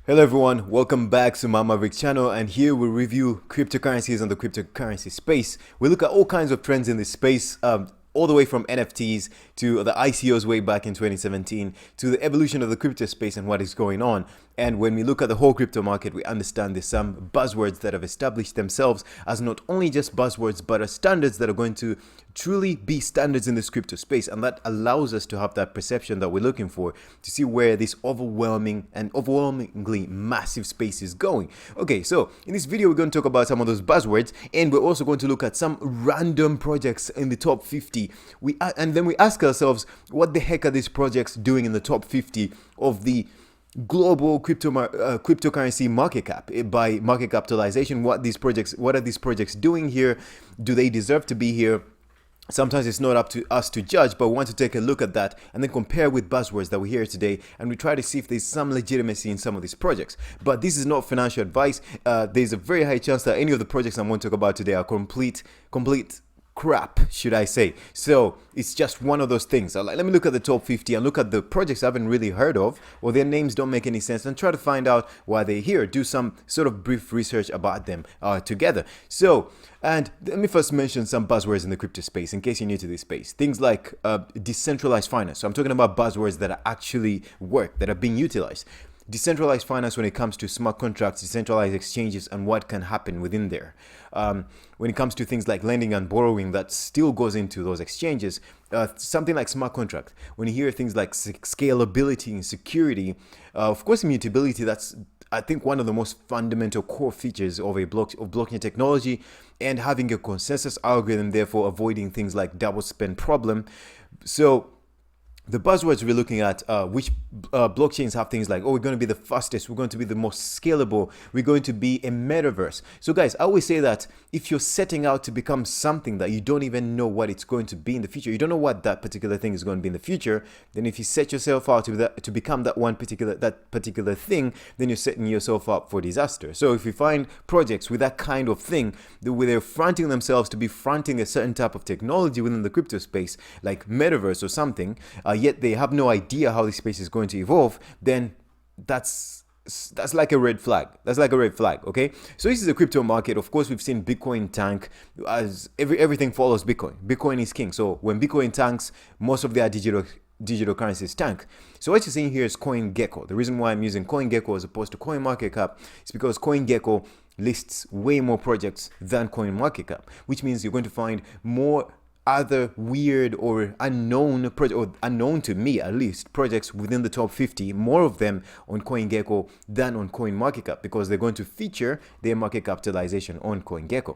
Hello everyone, welcome back to my Maverick channel, and here we review cryptocurrencies and the cryptocurrency space. We look at all kinds of trends in this space, all the way from NFTs to the ICOs way back in 2017 to the evolution of the crypto space and what is going on. And when we look at the whole crypto market, we understand there's some buzzwords that have established themselves as not only just buzzwords, but as standards that are going to truly be standards in this crypto space. And that allows us to have that perception that we're looking for to see where this overwhelmingly massive space is going. Okay, so in this video, we're going to talk about some of those buzzwords, and we're also going to look at some random projects in the top 50. And then we ask ourselves, what the heck are these projects doing in the top 50 of the global cryptocurrency market cap by market capitalization? What are these projects doing here? Do they deserve to be here? Sometimes it's not up to us to judge, but we want to take a look at that and then compare with buzzwords that we hear today, and we try to see if there's some legitimacy in some of these projects. But this is not financial advice. There's a very high chance that any of the projects I'm going to talk about today are complete crap, should I say. So it's just one of those things. Let me look at the top 50 and look at the projects I haven't really heard of, or their names don't make any sense, and try to find out why they're here. Do some sort of brief research about them together. So, and let me first mention some buzzwords in the crypto space in case you're new to this space. Things like decentralized finance. So I'm talking about buzzwords that are actually work, that are being utilized. Decentralized finance when it comes to smart contracts, decentralized exchanges, and what can happen within there. When it comes to things like lending and borrowing, that still goes into those exchanges. Something like smart contract. When you hear things like scalability and security, of course, immutability, that's I think one of the most fundamental core features of blockchain technology, and having a consensus algorithm, therefore avoiding things like double spend problem. So the buzzwords we're looking at, which blockchains have things like, oh, we're going to be the fastest, we're going to be the most scalable, we're going to be a metaverse. So guys, I always say that if you're setting out to become something that you don't even know what it's going to be in the future, you don't know what that particular thing is going to be in the future, then if you set yourself out to become that particular thing, then you're setting yourself up for disaster. So if you find projects with that kind of thing, where they're fronting themselves to be fronting a certain type of technology within the crypto space, like metaverse or something, yet they have no idea how this space is going to evolve, then that's like a red flag. That's like a red flag, okay? So this is a crypto market. Of course, we've seen Bitcoin tank, as everything follows Bitcoin. Bitcoin is king. So when Bitcoin tanks, most of their digital currencies tank. So what you're seeing here is CoinGecko. The reason why I'm using CoinGecko as opposed to CoinMarketCap is because CoinGecko lists way more projects than CoinMarketCap, which means you're going to find more other weird or unknown to me at least, projects within the top 50, more of them on CoinGecko than on CoinMarketCap, because they're going to feature their market capitalization on CoinGecko.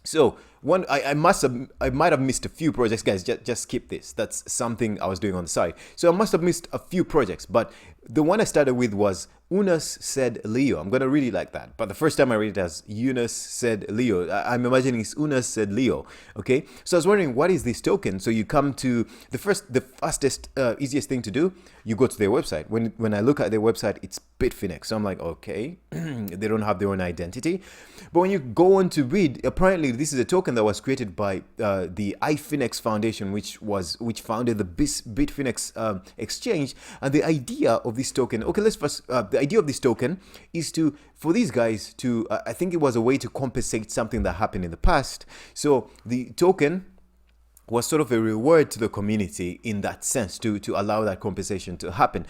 So I might have missed a few projects, guys. Just skip this. That's something I was doing on the side. So I must have missed a few projects, but the one I started with was Unas said Leo. I'm gonna read it like that, but the first time I read it as Unas said Leo, I'm imagining it's Unas said Leo. Okay, so I was wondering, what is this token? So you come to the fastest, easiest thing to do. You go to their website. When I look at their website, it's Bitfenix. So I'm like, okay, they don't have their own identity. But when you go on to read, apparently this is a token that was created by the iFinex Foundation, which founded the Bitfenix exchange. And the idea of this token, okay, let's first, the idea of this token is for these guys to, I think it was a way to compensate something that happened in the past. So the token was sort of a reward to the community in that sense, to allow that compensation to happen.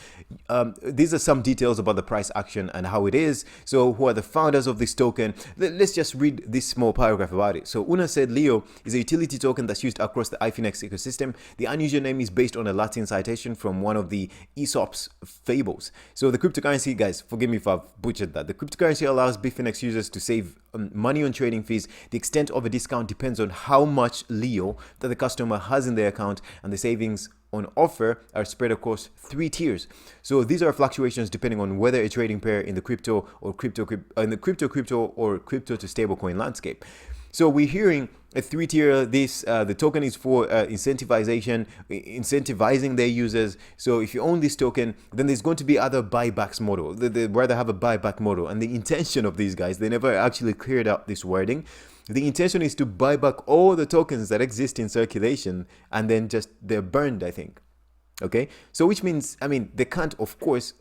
These are some details about the price action and how it is. So who are the founders of this token? Let's just read this small paragraph about it. So Una said Leo is a utility token that's used across the Bitfinex ecosystem. The unusual name is based on a Latin citation from one of the Aesop's fables. So the cryptocurrency, guys, forgive me if I've butchered that. The cryptocurrency allows Bitfinex users to save money on trading fees. The extent of a discount depends on how much Leo that the customer has in their account, and the savings on offer are spread across 3 tiers. So these are fluctuations depending on whether a trading pair in the crypto or crypto to stablecoin landscape. So we're hearing a 3-tier. The token is for incentivizing their users. So if you own this token, then there's going to be other buybacks model. They rather have a buyback model, and the intention of these guys, they never actually cleared out this wording. The intention is to buy back all the tokens that exist in circulation, and then just they're burned, I think. Okay, so which means, I mean, they can't, of course,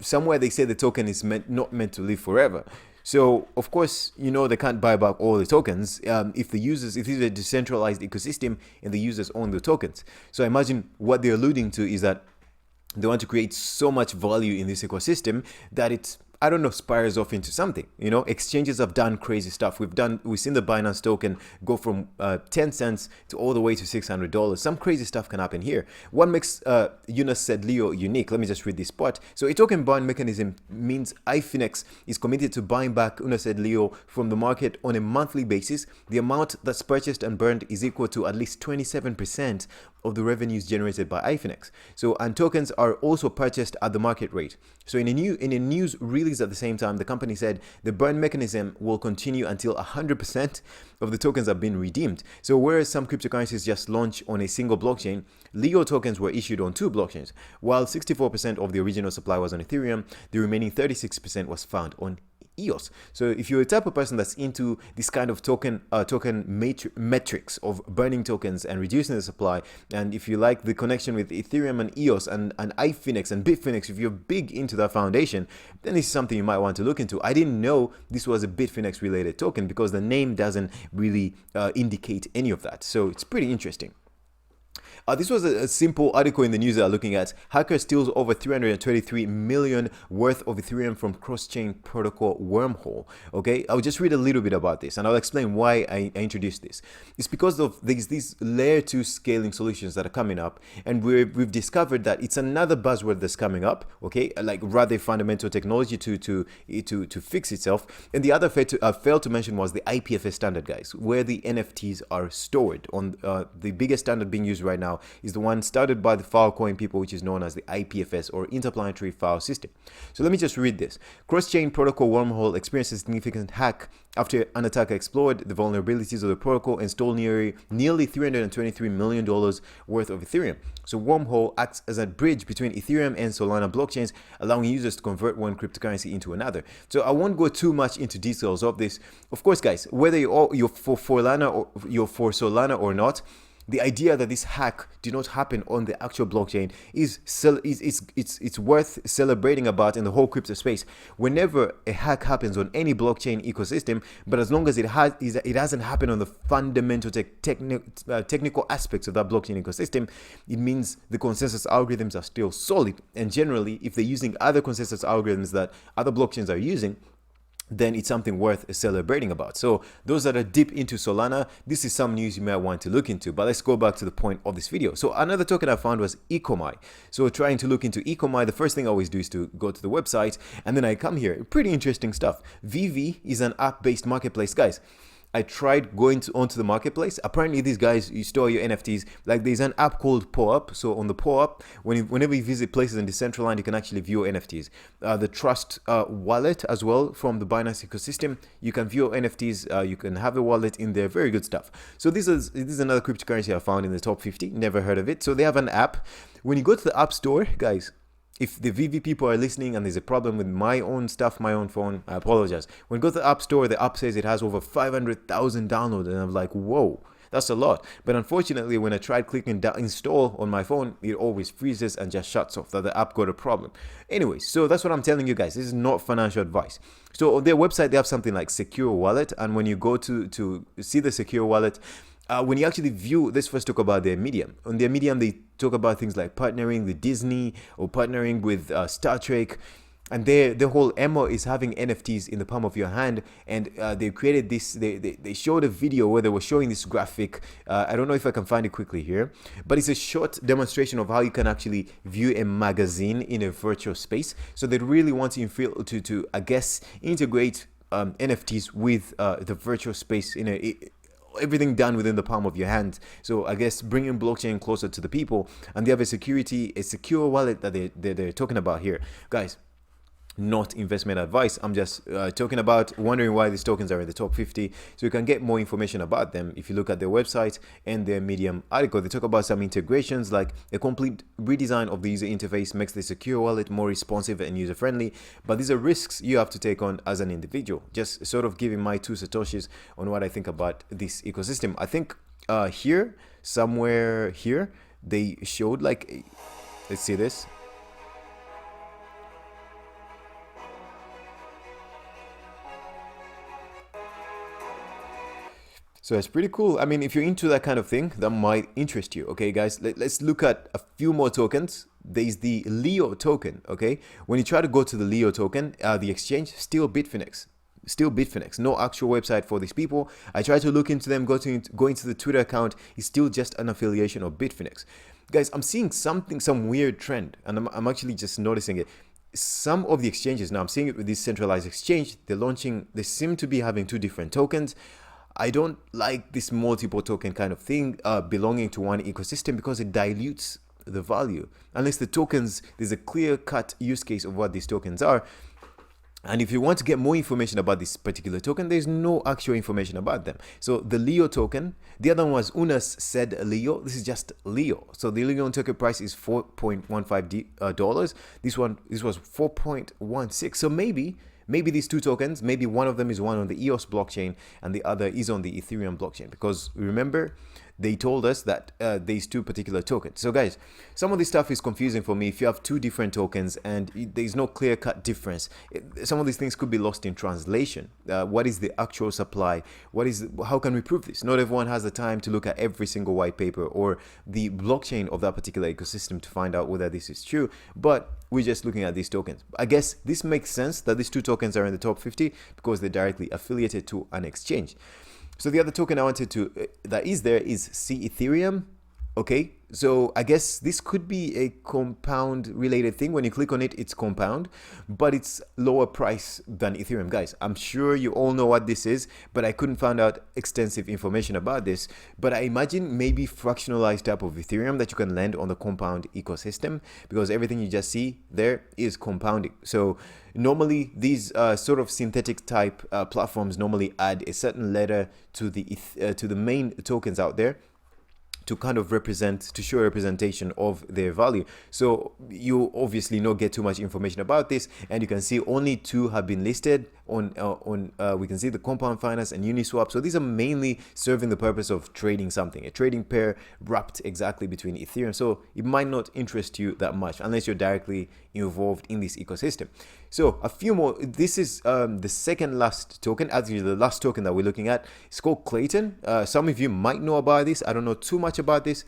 somewhere they say the token is not meant to live forever. So of course, they can't buy back all the tokens if if it's a decentralized ecosystem and the users own the tokens. So I imagine what they're alluding to is that they want to create so much value in this ecosystem that it's, I don't know, spires off into something. Exchanges have done crazy stuff. We've seen the Binance token go from 10 cents to all the way to $600. Some crazy stuff can happen here. What makes Yunus said Leo unique? Let me just read this part. So a token buying mechanism means Bitfenix is committed to buying back Yunus said Leo from the market on a monthly basis. The amount that's purchased and burned is equal to at least 27% of the revenues generated by Bitfenix. So, and tokens are also purchased at the market rate. So in a news release at the same time, the company said the burn mechanism will continue until 100% of the tokens have been redeemed. So whereas some cryptocurrencies just launch on a single blockchain, Leo tokens were issued on 2 blockchains. While 64% of the original supply was on Ethereum, the remaining 36% was found on EOS. So if you're a type of person that's into this kind of token metrics of burning tokens and reducing the supply, and if you like the connection with Ethereum and EOS and Bitfenix and Bitfenix, if you're big into that foundation, then this is something you might want to look into. I didn't know this was a Bitfenix related token because the name doesn't really indicate any of that. So it's pretty interesting. This was a simple article in the news that I'm looking at. Hacker steals over 323 million worth of Ethereum from cross-chain protocol wormhole. Okay, I'll just read a little bit about this and I'll explain why I introduced this. It's because of these layer 2 scaling solutions that are coming up, and we've discovered that it's another buzzword that's coming up. Okay, like rather fundamental technology to fix itself. And the other failed to mention was the IPFS standard, guys, where the NFTs are stored. On the biggest standard being used right now is the one started by the Filecoin people, which is known as the IPFS or Interplanetary File System. So let me just read this. Cross-chain protocol wormhole experienced a significant hack after an attacker explored the vulnerabilities of the protocol and stole nearly $323 million worth of Ethereum. So wormhole acts as a bridge between Ethereum and Solana blockchains, allowing users to convert one cryptocurrency into another. So I won't go too much into details of this. Of course, guys, whether you're for Solana or not, the idea that this hack did not happen on the actual blockchain it's worth celebrating about in the whole crypto space. Whenever a hack happens on any blockchain ecosystem, but as long as it hasn't happened on the fundamental technical aspects of that blockchain ecosystem, it means the consensus algorithms are still solid. And generally, if they're using other consensus algorithms that other blockchains are using, then it's something worth celebrating about. So those that are deep into Solana, this is some news you might want to look into. But let's go back to the point of this video. So another token I found was Ecomai. So trying to look into Ecomai, the first thing I always do is to go to the website, and then I come here. Pretty interesting stuff. VV is an app-based marketplace, guys. I tried going onto the marketplace. Apparently, these guys, you store your NFTs. Like, there's an app called POAP. So on the POAP, whenever you visit places in Decentraland, you can actually view your NFTs. The Trust wallet as well from the Binance ecosystem. You can view your NFTs. You can have a wallet in there. Very good stuff. So this is another cryptocurrency I found in the top 50. Never heard of it. So they have an app. When you go to the App Store, guys, if the VV people are listening and there's a problem with my own stuff, my own phone, I apologize. When you go to the App Store, the app says it has over 500,000 downloads, and I'm like, whoa, that's a lot. But unfortunately, when I tried clicking install on my phone, it always freezes and just shuts off, that the app got a problem. Anyway, so that's what I'm telling you guys. This is not financial advice. So on their website, they have something like Secure Wallet, and when you go to see the Secure Wallet, when you actually view, let's first talk about their Medium. On their Medium, they talk about things like partnering with Disney or partnering with Star Trek. And their whole MO is having NFTs in the palm of your hand. And they created this, they showed a video where they were showing this graphic. I don't know if I can find it quickly here, but it's a short demonstration of how you can actually view a magazine in a virtual space. So they really want to I guess, integrate NFTs with the virtual space in everything done within the palm of your hand. So I guess bringing blockchain closer to the people. And they have a secure wallet that they're talking about here, guys. Not investment advice. I'm just talking about wondering why these tokens are in the top 50. So you can get more information about them if you look at their website and their Medium article. They talk about some integrations, like a complete redesign of the user interface makes the secure wallet more responsive and user friendly. But these are risks you have to take on as an individual. Just sort of giving my 2 satoshis on what I think about this ecosystem. I think somewhere here they showed like Let's see this. So it's pretty cool. I mean, if you're into that kind of thing, that might interest you. Okay, guys, let's look at a few more tokens. There's the Leo token. Okay, when you try to go to the Leo token, the exchange, still Bitfenix. Still Bitfenix, no actual website for these people. I tried to look into them, go into the Twitter account. It's still just an affiliation of Bitfenix. Guys, I'm seeing some weird trend, and I'm actually just noticing it. Some of the exchanges, now I'm seeing it with this centralized exchange, they seem to be having two different tokens. I don't like this multiple token kind of thing belonging to one ecosystem, because it dilutes the value. Unless the tokens, there's a clear-cut use case of what these tokens are. And if you want to get more information about this particular token, there's no actual information about them. So the Leo token, the other one was Unas said Leo. This is just Leo. So the Leo token price is $4.15. This was 4.16. So maybe these two tokens, maybe one of them is one on the EOS blockchain and the other is on the Ethereum blockchain, because remember, they told us that these two particular tokens. So guys, some of this stuff is confusing for me. If you have two different tokens and there's no clear-cut difference, some of these things could be lost in translation. What is the actual supply? How can we prove this? Not everyone has the time to look at every single white paper or the blockchain of that particular ecosystem to find out whether this is true, but we're just looking at these tokens. I guess this makes sense that these two tokens are in the top 50 because they're directly affiliated to an exchange. So the other token I wanted to, that is there, is C Ethereum. Okay, so I guess this could be a compound related thing. When you click on it, it's compound, but it's lower price than Ethereum. Guys, I'm sure you all know what this is, but I couldn't find out extensive information about this. But I imagine maybe fractionalized type of Ethereum that you can land on the compound ecosystem, because everything you just see there is compounding. So normally these sort of synthetic type platforms normally add a certain letter to the main tokens out there, to kind of show a representation of their value. So you obviously not get too much information about this, and you can see only two have been listed on we can see the Compound Finance and Uniswap. So these are mainly serving the purpose of trading something, a trading pair wrapped exactly between Ethereum. So it might not interest you that much unless you're directly involved in this ecosystem. So a few more. This is the second last token, actually the last token that we're looking at. It's called Clayton. Some of you might know about this. I don't know too much about this.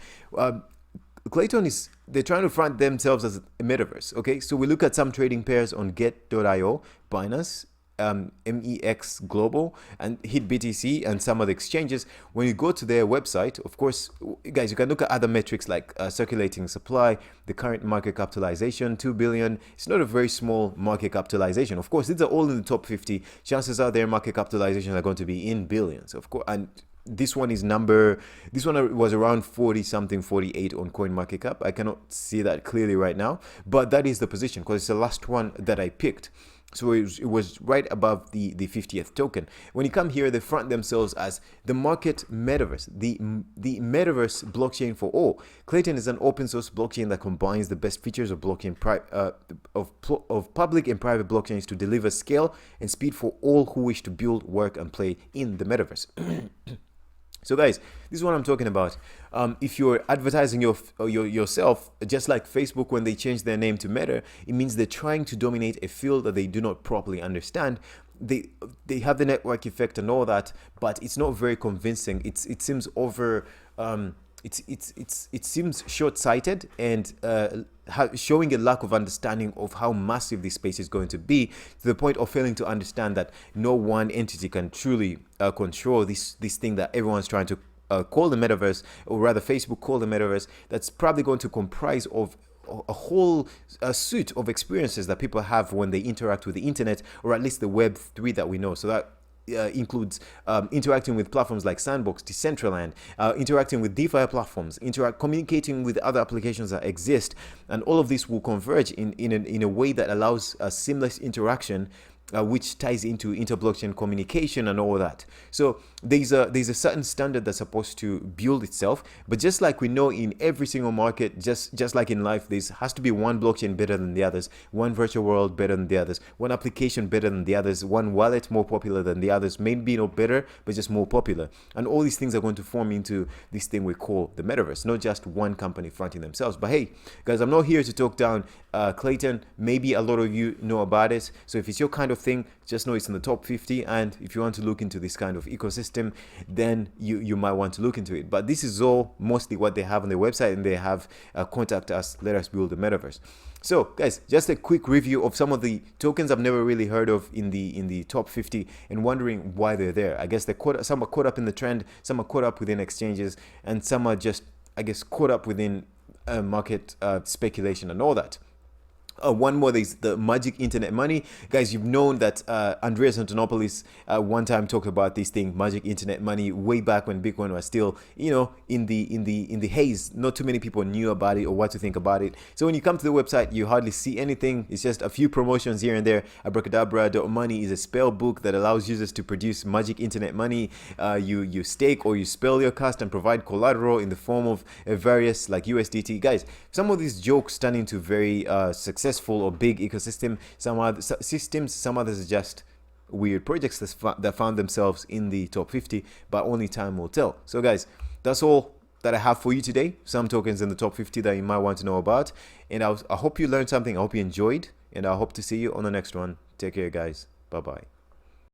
Clayton they're trying to front themselves as a metaverse. Okay, so we look at some trading pairs on Get.io, Binance, MEX Global, and hit BTC and some other exchanges. When you go to their website, of course, guys, you can look at other metrics like circulating supply, the current market capitalization, 2 billion. It's not a very small market capitalization. Of course, these are all in the top 50. Chances are their market capitalization are going to be in billions, of course. And this one was around 40 something, 48 on CoinMarketCap. I cannot see that clearly right now, but that is the position because it's the last one that I picked. So it was right above the 50th token. When you come here, they front themselves as the market metaverse, the Metaverse blockchain for all. Clayton is an open source blockchain that combines the best features of blockchain of public and private blockchains to deliver scale and speed for all who wish to build, work, and play in the metaverse. So guys, this is what I'm talking about. If you're advertising yourself, just like Facebook when they changed their name to Meta, it means they're trying to dominate a field that they do not properly understand. They have the network effect and all that, but it's not very convincing. It seems over. It seems short-sighted and showing a lack of understanding of how massive this space is going to be, to the point of failing to understand that no one entity can truly control this thing that everyone's trying to call the metaverse, or rather Facebook call the metaverse. That's probably going to comprise of a whole suite of experiences that people have when they interact with the internet, or at least the Web3 that we know. So that includes interacting with platforms like Sandbox, Decentraland, interacting with DeFi platforms, communicating with other applications that exist, and all of this will converge in a way that allows a seamless interaction which ties into inter-blockchain communication and all that. So there's a certain standard that's supposed to build itself. But just like we know in every single market, just like in life, there has to be one blockchain better than the others, one virtual world better than the others, one application better than the others, one wallet more popular than the others, maybe not better, but just more popular. And all these things are going to form into this thing we call the metaverse, not just one company fronting themselves. But hey, guys, I'm not here to talk down Clayton. Maybe a lot of you know about it. So if it's your kind of thing, just know it's in the top 50. And if you want to look into this kind of ecosystem, then you might want to look into it. But this is all mostly what they have on their website, and they have contact us, let us build the metaverse. So guys, just a quick review of some of the tokens I've never really heard of in the top 50 and wondering why they're there. I guess some are caught up in the trend, some are caught up within exchanges, and some are just, I guess, caught up within market speculation and all that. One more, there's the magic internet money. Guys, you've known that Andreas Antonopoulos one time talked about this thing, magic internet money, way back when Bitcoin was still, in the haze. Not too many people knew about it or what to think about it. So when you come to the website, you hardly see anything. It's just a few promotions here and there. Abracadabra.money is a spell book that allows users to produce magic internet money. You stake or you spell your cast and provide collateral in the form of various like USDT. Guys, some of these jokes turn into very successful or big ecosystem. Some other systems, some others are just weird projects that found themselves in the top 50, but only time will tell. So guys, that's all that I have for you today. Some tokens in the top 50 that you might want to know about, and I hope you learned something. I hope you enjoyed, and I hope to see you on the next one. Take care, guys. Bye bye.